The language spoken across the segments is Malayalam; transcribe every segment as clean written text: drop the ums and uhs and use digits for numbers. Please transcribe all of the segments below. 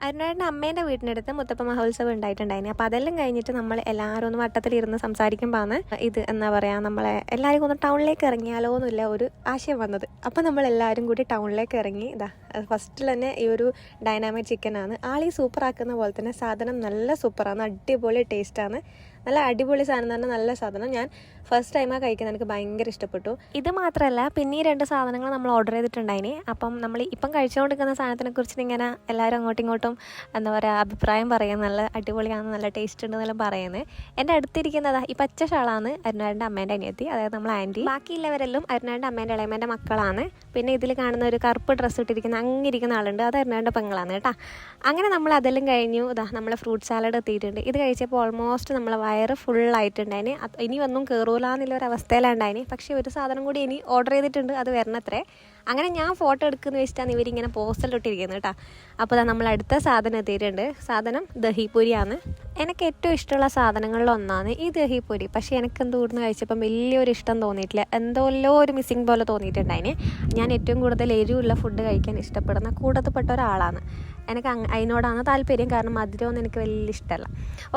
അരുണേട്ടൻ്റെ അമ്മേൻ്റെ വീടിനടുത്ത് മുത്തപ്പ മഹോത്സവം ഉണ്ടായിട്ടുണ്ടായിരുന്നു. അപ്പോൾ അതെല്ലാം കഴിഞ്ഞിട്ട് നമ്മൾ എല്ലാവരും ഒന്ന് വട്ടത്തിലിരുന്ന് സംസാരിക്കുമ്പോഴാണ് ഇത് എന്താ പറയുക നമ്മളെ എല്ലാവരും ഒന്ന് ടൗണിലേക്ക് ഇറങ്ങിയാലോ എന്നില്ല ഒരു ആശയം വന്നത്. അപ്പോൾ നമ്മളെല്ലാവരും കൂടി ടൗണിലേക്ക് ഇറങ്ങി. ഇതാ ഫസ്റ്റിൽ തന്നെ ഈ ഒരു ഡൈനാമിക് ചിക്കനാണ് ആളീ സൂപ്പറാക്കുന്ന പോലെ തന്നെ സാധനം നല്ല സൂപ്പറാണ്, അടിപൊളി ടേസ്റ്റാണ്, നല്ല അടിപൊളി സാധനം തന്നെ, നല്ല സാധനം. ഞാൻ ഫസ്റ്റ് ടൈമാണ് കഴിക്കുന്നത്, എനിക്ക് ഭയങ്കര ഇഷ്ടപ്പെട്ടു. ഇത് മാത്രമല്ല പിന്നെ ഈ 2 സാധനങ്ങൾ നമ്മൾ ഓർഡർ ചെയ്തിട്ടുണ്ടായിന്. അപ്പം നമ്മൾ ഇപ്പം കഴിച്ചുകൊണ്ടിരിക്കുന്ന സാധനത്തിനെ കുറിച്ച് ഇങ്ങനെ എല്ലാവരും അങ്ങോട്ടും ഇങ്ങോട്ടും എന്താ പറയുക അഭിപ്രായം പറയുന്നത്, നല്ല അടിപൊളിയാണ്, നല്ല ടേസ്റ്റ് ഉണ്ടെന്നെല്ലാം പറയുന്നത്. എൻ്റെ അടുത്തിരിക്കുന്നതാ ഈ പച്ച ഷാളാണ് അരുണേട്ടൻ്റെ അമ്മേൻ്റെ അനിയത്തി, അതായത് നമ്മൾ ആൻറ്റി. ബാക്കിയുള്ളവരെല്ലാം അരുണേട്ടൻ്റെ അമ്മേൻ്റെ ഇളയമേൻ്റെ മക്കളാണ്. പിന്നെ ഇതിൽ കാണുന്ന ഒരു കറുപ്പ് ഡ്രസ്സ് ഇട്ടിരിക്കുന്ന ഇരിക്കുന്ന ആളുണ്ട്, അത് അരുണേട്ടൻ്റെ പെങ്ങളാണ് കേട്ടോ. അങ്ങനെ നമ്മൾ അതെല്ലാം കഴിഞ്ഞു. ഇതാ നമ്മളെ ഫ്രൂട്ട് സാലഡ് എത്തിയിട്ടുണ്ട്. ഇത് കഴിച്ചപ്പോൾ ഓൾമോസ്റ്റ് നമ്മളെ വയറ് ഫുള്ളായിട്ടുണ്ടായിന്. ഇനി ഒന്നും കയറൂലെന്നുള്ളൊരവസ്ഥയിലുണ്ടായിന്. പക്ഷേ ഒരു സാധനം കൂടി ഇനി ഓർഡർ ചെയ്തിട്ടുണ്ട്, അത് വരണത്രേ. അങ്ങനെ ഞാൻ ഫോട്ടോ എടുക്കുന്ന വെച്ചിട്ടാണ് ഇവരിങ്ങനെ പോസ്റ്ററിലിട്ടിരിക്കുന്നത് കേട്ടോ. അപ്പോൾ നമ്മൾ അടുത്ത സാധനം എത്തിയിട്ടുണ്ട്. സാധനം ദഹിപൂരിയാണ്. എനിക്ക് ഏറ്റവും ഇഷ്ടമുള്ള സാധനങ്ങളിലൊന്നാണ് ഈ ദഹിപൂരി. പക്ഷേ എനിക്ക് എന്തോടുന്ന് കഴിച്ചപ്പം വലിയൊരു ഇഷ്ടം തോന്നിയിട്ടില്ല, എന്തോല്ലോ ഒരു മിസ്സിങ് പോലെ തോന്നിയിട്ടുണ്ടായിന്. ഞാൻ ഏറ്റവും കൂടുതൽ എരിവുള്ള ഫുഡ് കഴിക്കാൻ ഇഷ്ടപ്പെടുന്ന കൂട്ടത്തിൽപ്പെട്ട ഒരാളാണ്. എനിക്ക് അതിനോടാണ് താല്പര്യം, കാരണം മധുരമൊന്നും എനിക്ക് വലിയ ഇഷ്ടമല്ല.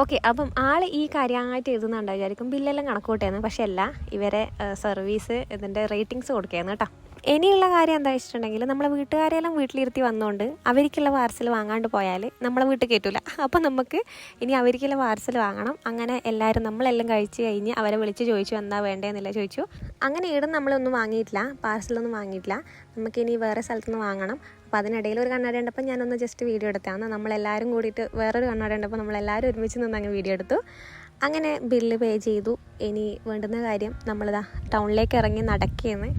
ഓക്കെ, അപ്പം ആൾ ഈ കാര്യമായിട്ട് എഴുതുന്നുണ്ടോ വിചാരിക്കും, ബില്ലെല്ലാം കണക്ക് കൂട്ടിയാണ്. പക്ഷേ അല്ല, ഇവരെ സർവീസ് ഇതിൻ്റെ റേറ്റിങ്സ് കൊടുക്കുകയാണ് കേട്ടോ. ഇനിയുള്ള കാര്യം എന്താ വെച്ചിട്ടുണ്ടെങ്കിൽ നമ്മളെ വീട്ടുകാരെല്ലാം വീട്ടിലിരുത്തി വന്നുകൊണ്ട് അവർക്കുള്ള പാർസൽ വാങ്ങാണ്ട് പോയാൽ നമ്മളെ വീട്ടിൽ കയറ്റില്ല. അപ്പോൾ നമുക്ക് ഇനി അവർക്കുള്ള പാർസൽ വാങ്ങണം. അങ്ങനെ എല്ലാവരും നമ്മളെല്ലാം കഴിച്ച് കഴിഞ്ഞ് അവരെ വിളിച്ച് ചോദിച്ചു എന്താ വേണ്ടതെന്നില്ല ചോദിച്ചു. അങ്ങനെ ഈടും നമ്മളൊന്നും വാങ്ങിയിട്ടില്ല, പാർസലൊന്നും വാങ്ങിയിട്ടില്ല. നമുക്കിനി വേറെ സ്ഥലത്തുനിന്ന് വാങ്ങണം. അപ്പോൾ അതിനിടയിൽ ഒരു കണ്ണാടി ഉണ്ടപ്പോൾ ഞാനൊന്ന് ജസ്റ്റ് വീഡിയോ എടുത്താണ്. നമ്മളെല്ലാവരും കൂടിയിട്ട് വേറൊരു കണ്ണാടി ഉണ്ടപ്പോൾ നമ്മളെല്ലാവരും ഒരുമിച്ച് നിന്ന് അങ്ങ് വീഡിയോ എടുത്തു. അങ്ങനെ ബില്ല് പേ ചെയ്തു. ഇനി വേണ്ടുന്ന കാര്യം നമ്മളിതാ ടൗണിലേക്ക് ഇറങ്ങി നടക്കുകയാണ്.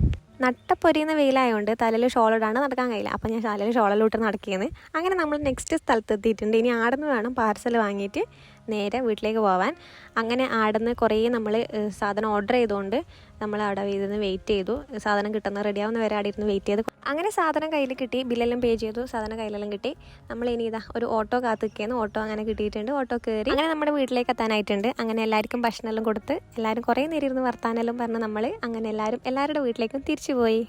നട്ടപ്പൊരിയുന്ന വെയിലായതുകൊണ്ട് തലയിൽ ഷോളിടാണ്ട് നടക്കാൻ കഴിയില്ല. അപ്പോൾ ഞാൻ തലയിൽ ഷോളെല്ലാം ഇട്ട് നടക്കുകയാണ്. അങ്ങനെ നമ്മൾ നെക്സ്റ്റ് സ്ഥലത്ത് എത്തിയിട്ടുണ്ട്. ഇനി ആടുന്ന് വേണം പാർസൽ വാങ്ങിയിട്ട് നേരെ വീട്ടിലേക്ക് പോകാൻ. അങ്ങനെ ആടുന്ന് കുറേ നമ്മൾ സാധനം ഓർഡർ ചെയ്തുകൊണ്ട് നമ്മൾ അവിടെ ഇരുന്ന് വെയിറ്റ് ചെയ്തു. സാധനം കിട്ടുന്ന റെഡിയാവുന്ന വരെ അവിടെ ഇരുന്ന് വെയിറ്റ് ചെയ്തു. അങ്ങനെ സാധനം കയ്യിൽ കിട്ടി, ബില്ലെല്ലാം പേ ചെയ്തു, സാധനം കയ്യിലെല്ലാം കിട്ടി. നമ്മൾ ഇനി ഇതാ ഒരു ഓട്ടോ കാത്തിരിക്കുകയാണ്. ഓട്ടോ അങ്ങനെ കിട്ടിയിട്ടുണ്ട്. ഓട്ടോ കയറി അങ്ങനെ നമ്മുടെ വീട്ടിലേക്ക് എത്താനായിട്ടുണ്ട്. അങ്ങനെ എല്ലാവർക്കും ഭക്ഷണമെല്ലാം കൊടുത്ത് എല്ലാവരും കുറേ നേരം ഇരുന്ന് വർത്താനെല്ലാം പറഞ്ഞ് നമ്മൾ അങ്ങനെ എല്ലാവരുടെ വീട്ടിലേക്കും തിരിച്ചു പോയി.